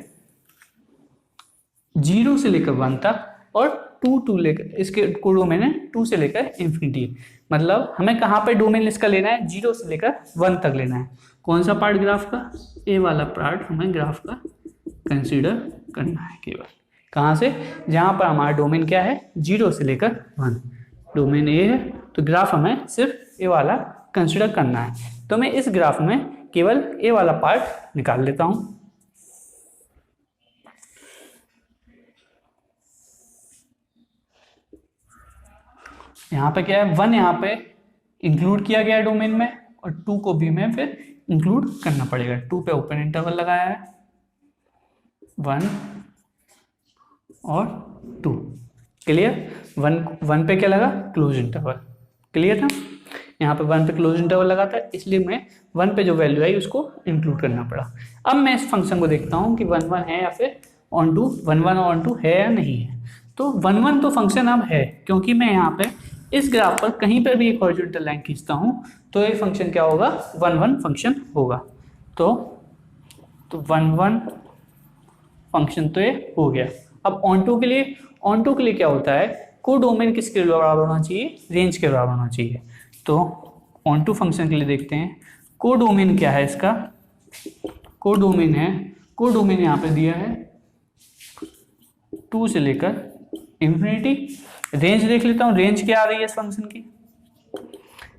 0 से लेकर 1 तक और 2 लेकर, इसके को डोमेन है 2 से लेकर इन्फिनिटी। मतलब हमें कहाँ पे डोमेन इसका लेना है? 0 से लेकर 1 तक लेना है। कौन सा पार्ट ग्राफ का? ए वाला पार्ट हमें ग्राफ का कंसीडर करना है केवल। कहाँ से? जहाँ पर हमारा डोमेन क्या है? 0 से लेकर 1। डोमेन ए है तो ग्राफ हमें सिर्फ ए वाला कंसीडर करना है। तो मैं इस ग्राफ में केवल ए वाला पार्ट निकाल लेता हूँ। यहाँ पे क्या है? 1 यहाँ पे इंक्लूड किया गया है डोमेन में और 2 को भी मैं फिर इंक्लूड करना पड़ेगा। 2 पे ओपन इंटरवल लगाया है, 1 और 2। क्लियर? 1 पे क्या लगा? Close interval. क्लियर था? यहाँ पे 1 पे क्लोज इंटरवल लगा था, इसलिए मैं 1 पे जो वैल्यू आई उसको इंक्लूड करना पड़ा। अब मैं इस फंक्शन को देखता हूँ कि 1 1 है या फिर ऑन टू 1 1 ऑन टू है या नहीं है। तो 1 1 तो फंक्शन अब है, क्योंकि मैं यहाँ पे इस ग्राफ पर कहीं पर भी एक हॉरिजॉन्टल लाइन खींचता हूँ तो ये फंक्शन क्या होगा? 1 1 फंक्शन होगा। तो 1 1 फंक्शन तो ये हो गया। अब ऑन टू के लिए क्या होता है? को डोमेन किसके बराबर होना चाहिए? रेंज के बराबर होना चाहिए। तो ऑन टू फंक्शन के लिए देखते हैं को डोमेन क्या है इसका। को डोमेन यहाँ पे दिया है 2 से लेकर इन्फिनिटी। रेंज देख लेता हूँ, रेंज क्या आ रही है इस फंक्शन की?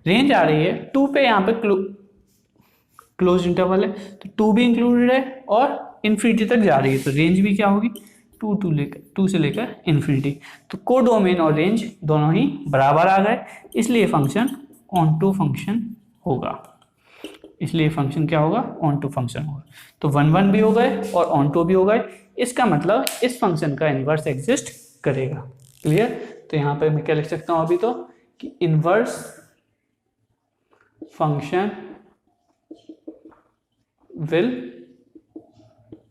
रेंज आ रही है 2 पे, यहाँ पे क्लोज इंटरवल है तो 2 भी इंक्लूडेड है और इन्फिनिटी तक जा रही है, तो रेंज भी क्या होगी? 2 से लेकर इन्फिनिटी। तो को डोमेन और रेंज दोनों ही बराबर आ गए, इसलिए फंक्शन ऑन टू फंक्शन होगा। इसलिए फंक्शन क्या होगा? ऑन टू फंक्शन होगा। तो 1 1 भी हो गए और ऑन टू भी हो गए, इसका मतलब इस फंक्शन का इन्वर्स एग्जिस्ट करेगा। क्लियर? तो यहाँ पे मैं क्या लिख सकता हूँ अभी तो कि inverse function will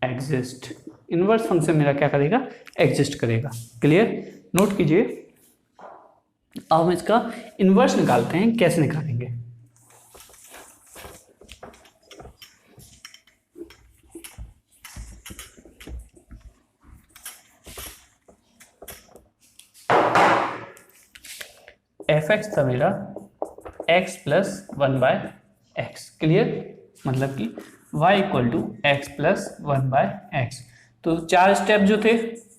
exist, inverse function मेरा क्या करेगा, एग्जिस्ट करेगा। क्लियर, नोट कीजिए। अब हम इसका इनवर्स निकालते हैं, कैसे निकालेंगे। एफ एक्स था मेरा एक्स प्लस 1/x। क्लियर, मतलब कि y equal to x plus 1/x। तो 4 स्टेप जो थे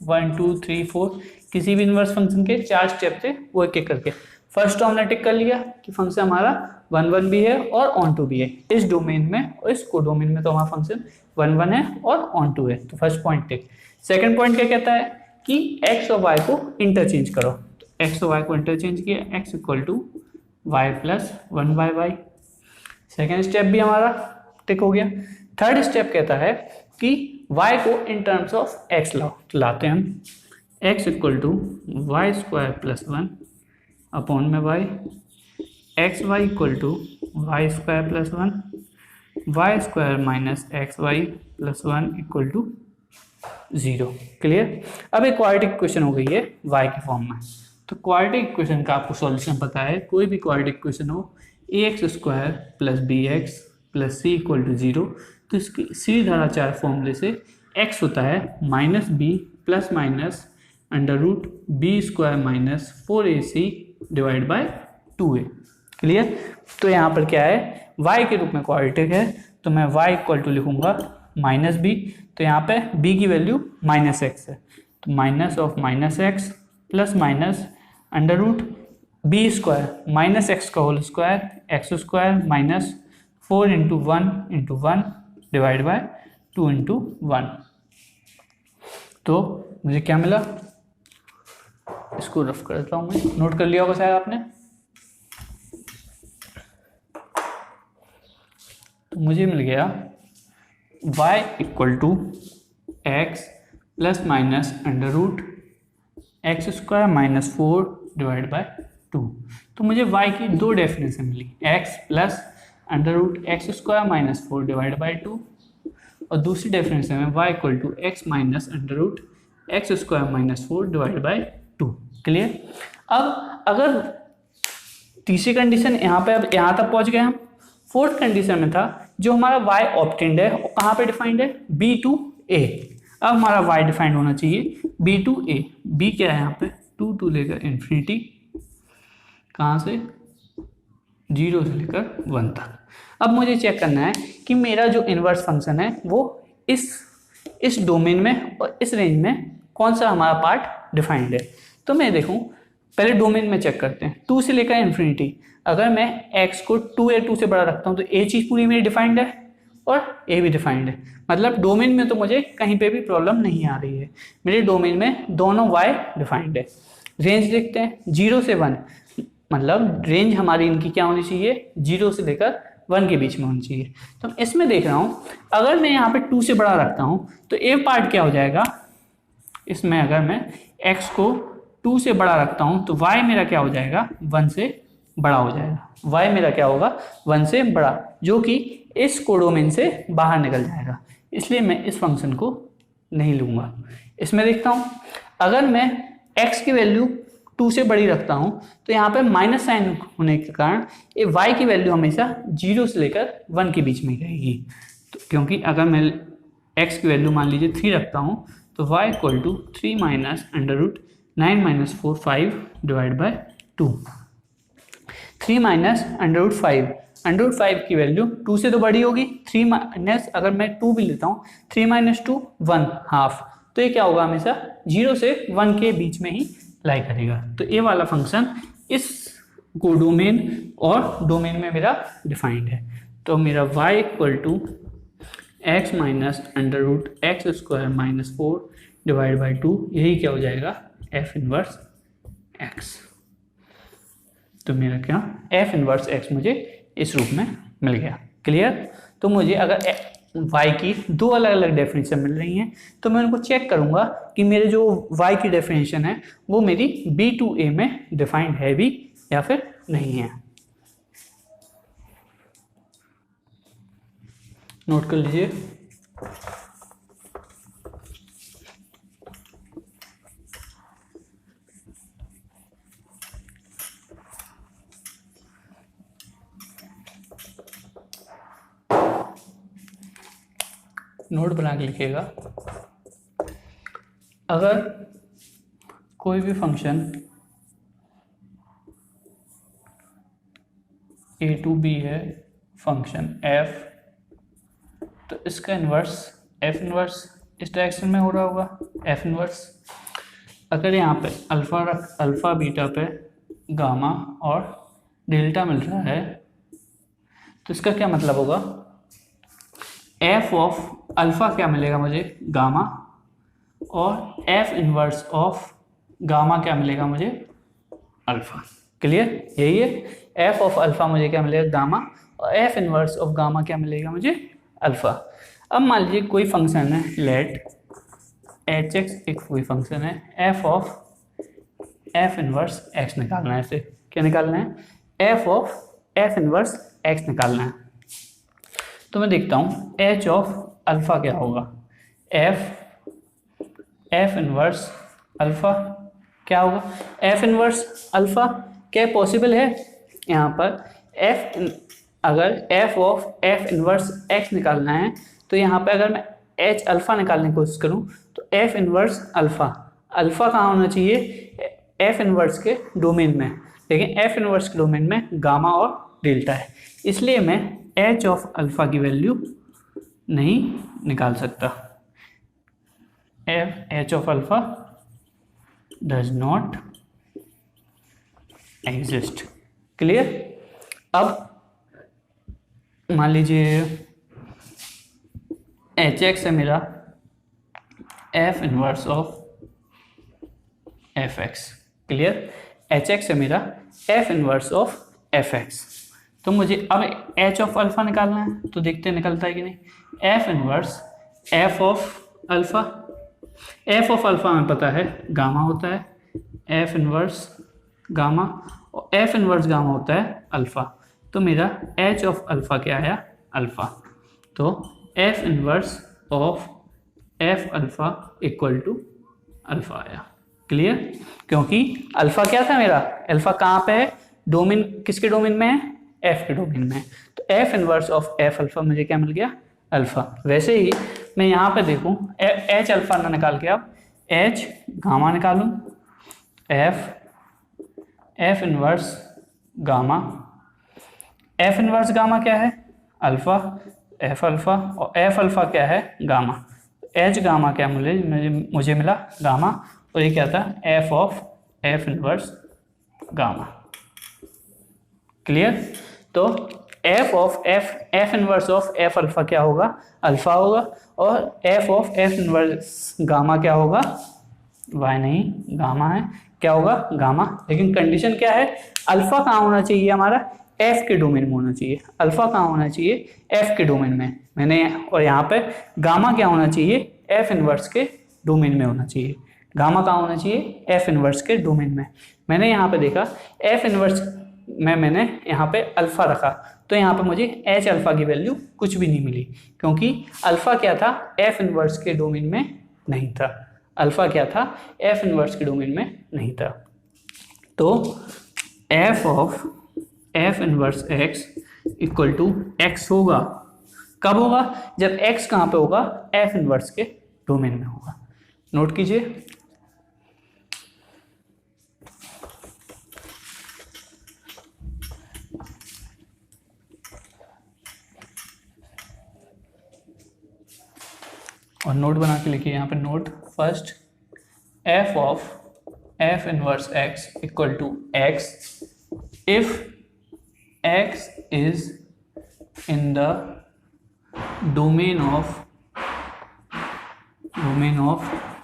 1 2 3 4, किसी भी इनवर्स फंक्शन के 4 स्टेप थे, वो एक एक करके। फर्स्ट तो हमने टिक कर लिया कि फंक्शन हमारा 1 1 भी है और ऑन टू भी है। इस डोमेन में और इस कोडोमेन में तो हमारा फंक्शन 1 1 है और ऑन टू है, तो फर्स्ट पॉइंट टिक। सेकंड पॉइंट क्या कहता है कि x और y को इंटरचेंज करो, तो x और y को इंटरचेंज किया, x equal to y plus 1/y। Second step भी हमारा टिक हो गया। थर्ड स्टेप कहता है कि y को इन टर्म्स ऑफ x लाओ, तो लाते हैं हम x equal to y square plus 1 upon में y, x y equal to y square plus 1, y square minus x y plus 1 equal to 0। Clear, अब एक क्वाड्रेटिक इक्वेशन हो गई है y के फॉर्म में। तो क्वाड्रेटिक इक्वेशन का आपको सॉल्यूशन पता है, कोई भी क्वाड्रेटिक इक्वेशन हो ax square plus bx plus c equal to 0, तो इसकी सीधाचार फॉर्मूले से x होता है minus b plus minus under root B square minus 4ac divide by 2a। Clear, तो यहाँ पर क्या है, y के रूप में क्वाड्रेटिक है, तो मैं y इक्वल टू लिखूंगा माइनस बी, तो यहाँ पे b की वैल्यू माइनस एक्स है, तो minus of minus X plus minus under root B square minus X का whole square X square minus 4 into 1 divide by 2 into 1। तो मुझे क्या मिला, इसको रफ कर देता हूँ मैं, नोट कर लिया होगा शायद आपने। तो मुझे मिल गया y equal to x plus minus under root x square minus 4 divide by 2। तो मुझे y की दो डेफिनेशन मिली, x plus under root x square minus 4 divide by 2, और दूसरी डेफिनेशन में y equal to x minus under root x square minus 4 divide by 2। Clear, अब अगर तीसरी कंडीशन यहाँ पे, अब यहाँ तक पहुँच गए हम। फोर्थ कंडीशन में था जो हमारा y ऑब्टेंड है, और कहाँ पे डिफाइंड है, b टू a। अब हमारा y डिफाइंड होना चाहिए b टू a। b क्या है यहाँ पे, 2 टू लेकर इन्फिनिटी, कहाँ से, 0 से लेकर 1 तक। अब मुझे चेक करना है कि मेरा जो इनवर्स फंक्शन है वो इस डोमेन में और इस रेंज में कौन सा हमारा पार्ट डिफाइंड है। तो मैं देखूं, पहले डोमेन में चेक करते हैं, 2 से लेकर इन्फिनिटी। अगर मैं x को 2a से बड़ा रखता हूं तो a चीज़ पूरी मेरी डिफाइंड है और a भी डिफाइंड है, मतलब डोमेन में तो मुझे कहीं पे भी प्रॉब्लम नहीं आ रही है। मेरे डोमेन में दोनों y डिफाइंड है। रेंज देखते हैं, 0 से 1, मतलब रेंज हमारी इनकी क्या होनी चाहिए, 0 से लेकर 1 के बीच में होनी चाहिए। तो इसमें देख रहा हूँ, अगर मैं यहाँ पे 2 से बड़ा रखता हूँ तो a पार्ट क्या हो जाएगा, इसमें अगर मैं x को 2 से बड़ा रखता हूँ तो y मेरा क्या हो जाएगा, 1 से बड़ा हो जाएगा। y मेरा क्या होगा, 1 से बड़ा, जो कि इस कोडोमेन से बाहर निकल जाएगा, इसलिए मैं इस फंक्शन को नहीं लूँगा। इसमें देखता हूँ, अगर मैं x की वैल्यू 2 से बड़ी रखता हूँ तो यहाँ पे माइनस साइन होने के कारण ये y की वैल्यू हमेशा 0 से लेकर 1 के बीच में रहेगी। तो क्योंकि अगर मैं x की वैल्यू मान लीजिए 3 रखता हूँ तो y equal to 3 minus under root 9 minus 4 5 divide by 2। 3 minus under root 5, under root 5 की वैल्यू 2 से तो बड़ी होगी, 3 माइनस अगर मैं 2 भी लेता हूँ, 3 माइनस 2 1 हाफ, तो ये क्या होगा, हमेशा 0 से 1 के बीच में ही लाई करेगा। तो ये वाला फंक्शन इस कोडोमेन और डोमेन में मेरा डिफाइंड है। तो मेरा y equal to x minus under root x square minus 4 divide by 2, यही क्या हो जाएगा, f इनवर्स x। तो मेरा क्या, f इनवर्स x मुझे इस रूप में मिल गया। क्लियर, तो मुझे अगर y की दो अलग अलग डेफिनेशन मिल रही हैं तो मैं उनको चेक करूंगा कि मेरे जो y की डेफिनेशन है वो मेरी b टू a में डिफाइंड है भी या फिर नहीं है। नोट कर लीजिए। नोट बना के लिखिएगा। अगर कोई भी फंक्शन a टू b है, फंक्शन f, तो इसका इन्वर्स f इन्वर्स इस डायरेक्शन में हो रहा होगा, f इन्वर्स। अगर यहाँ पे अल्फा बीटा पे गामा और डेल्टा मिल रहा है, तो इसका क्या मतलब होगा, f ऑफ अल्फा क्या मिलेगा मुझे, गामा, और f इन्वर्स ऑफ गामा क्या मिलेगा मुझे, अल्फा। क्लियर, यही है। f ऑफ अल्फा मुझे क्या मिलेगा, गामा, और f इन्वर्स ऑफ गामा क्या मिलेगा मुझे, अल्फा। अब मान लीजिए कोई फंक्शन है, लेट hx एक कोई फंक्शन है, f of f inverse x निकालना है। इसे क्या निकालना है, f of f inverse x निकालना है। तो मैं देखता हूँ h ऑफ अल्फा क्या होगा, f इन्वर्स अल्फा क्या होगा, f इन्वर्स अल्फा क्या पॉसिबल है यहाँ पर, अगर f of f inverse x निकालना है, तो यहाँ पे अगर मैं h अल्फा निकालने की कोशिश करूँ तो f इन्वर्स अल्फा कहाँ होना चाहिए, f इन्वर्स के डोमेन में, लेकिन f इन्वर्स के डोमेन में गामा और डेल्टा है, इसलिए मैं h ऑफ अल्फा की वैल्यू नहीं निकाल सकता। h of alpha does not exist. Clear. अब मान लीजिए hx है मेरा f inverse of fx। Clear, hx है मेरा f इन्वर्स ऑफ fx। तो मुझे अब h ऑफ अल्फा निकालना है, तो देखते हैं निकलता है कि नहीं। f inverse f of alpha, f of alpha हमें पता है गामा होता है, f इन्वर्स गामा, और f इन्वर्स गामा होता है अल्फा। तो मेरा h ऑफ अल्फा क्या आया, अल्फा। तो f inverse of f alpha equal to alpha आया। क्लियर, क्योंकि अल्फा क्या था मेरा, अल्फा कहाँ पे है, डोमेन किसके डोमेन में है, f के डोमेन में है। तो f inverse of f alpha मुझे क्या मिल गया, अल्फा। वैसे ही मैं यहाँ पे देखूँ h अल्फा ना निकाल के अब h गामा निकालूँ, f inverse gamma, f inverse gamma क्या है, अल्फा, f अल्फा, और f अल्फा क्या है, गामा। h गामा क्या मुझे मिला, गामा, और ये क्या था, f of f inverse gamma. Clear. तो f of f inverse of f alpha क्या होगा, अल्फा होगा, और f of f inverse gamma क्या होगा, y नहीं गामा है, क्या होगा, गामा। लेकिन कंडीशन क्या है, अल्फा कहाँ होना चाहिए हमारा, f के डोमेन में होना चाहिए। अल्फा कहाँ होना चाहिए, f के डोमेन में मैंने, और यहाँ पे गामा क्या होना चाहिए, f इन्वर्स के डोमेन में होना चाहिए। गामा कहाँ होना चाहिए, f इन्वर्स के डोमेन में। मैंने यहाँ पे देखा f इन्वर्स में मैंने यहाँ पे अल्फा रखा, तो यहाँ पे मुझे h अल्फा की वैल्यू कुछ भी नहीं मिली, क्योंकि अल्फा क्या था, f इन्वर्स के डोमेन में नहीं था। अल्फा क्या था, f इन्वर्स के डोमेन में नहीं था। तो f of f inverse x equal to x होगा, कब होगा, जब x कहाँ पे होगा, f इन्वर्स के डोमेन में होगा। नोट कीजिए। और नोट बना के लिखिए यहाँ पे, note first, f of f inverse x equal to x if x is in the domain of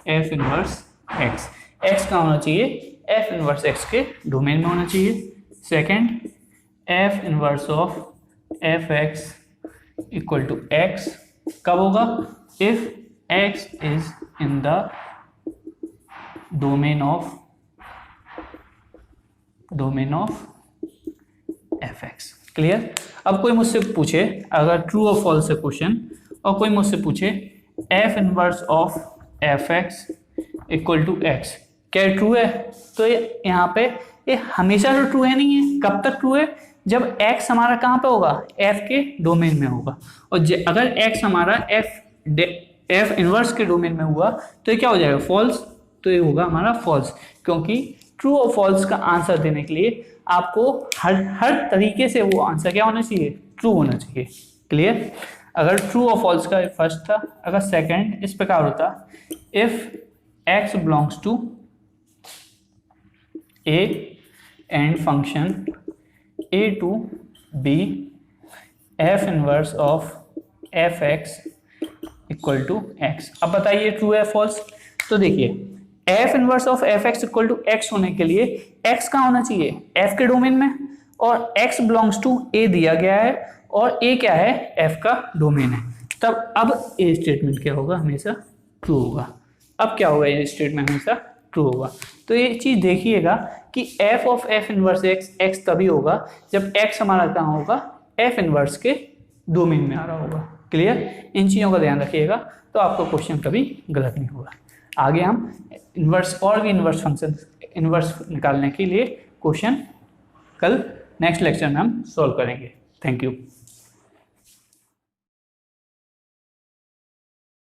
f inverse x। x का होना चाहिए f इनवर्स x के डोमेन में होना चाहिए। Second, f inverse of f x equal to x कब होगा, if x is in the domain of fx। Clear. अब कोई मुझसे पूछे, अगर ट्रू और फॉल्स है क्वेश्चन, और कोई मुझसे पूछे f inverse of f x equal to x, क्या ट्रू है? तो ये यहाँ पे ये हमेशा तो ट्रू है नहीं है। कब तक ट्रू है? जब x हमारा कहाँ पे होगा, f के डोमेन में होगा। और अगर x हमारा f इनवर्स के डोमेन में हुआ तो ये क्या हो जाएगा, फॉल्स। तो ये होगा हमारा फॉल्स, क्योंकि ट्रू और फॉल्स का आंसर देने के लिए आपको हर तरीके से वो आंसर क्या होना चाहिए, ट्रू होना चाहिए। क्लियर? अगर ट्रू और फॉल्स का फर्स्ट था, अगर सेकंड इस प्रकार होता, if x belongs to a and function a to b f inverse of f x equal to x. अब बताइए ट्रू है फॉल्स? तो देखिए f inverse of f x equal to x होने के लिए एक्स कहाँ होना चाहिए, एफ के डोमेन में, और एक्स बिलोंग्स टू ए दिया गया है और ए क्या है, एफ का डोमेन है। तब अब ए स्टेटमेंट क्या होगा, हमेशा ट्रू होगा। अब क्या होगा, ये स्टेटमेंट हमेशा ट्रू होगा। तो ये चीज देखिएगा कि F of F inverse x x तभी होगा जब एक्स हमारा कहाँ होगा, एफ इनवर्स के डोमेन में आ रहा होगा। क्लियर? इन चीज़ों का ध्यान रखिएगा तो आपका क्वेश्चन कभी गलत नहीं होगा। आगे हम इनवर्स और भी इनवर्स फंक्शन इनवर्स निकालने के लिए क्वेश्चन कल नेक्स्ट लेक्चर में हम सॉल्व करेंगे। Thank you.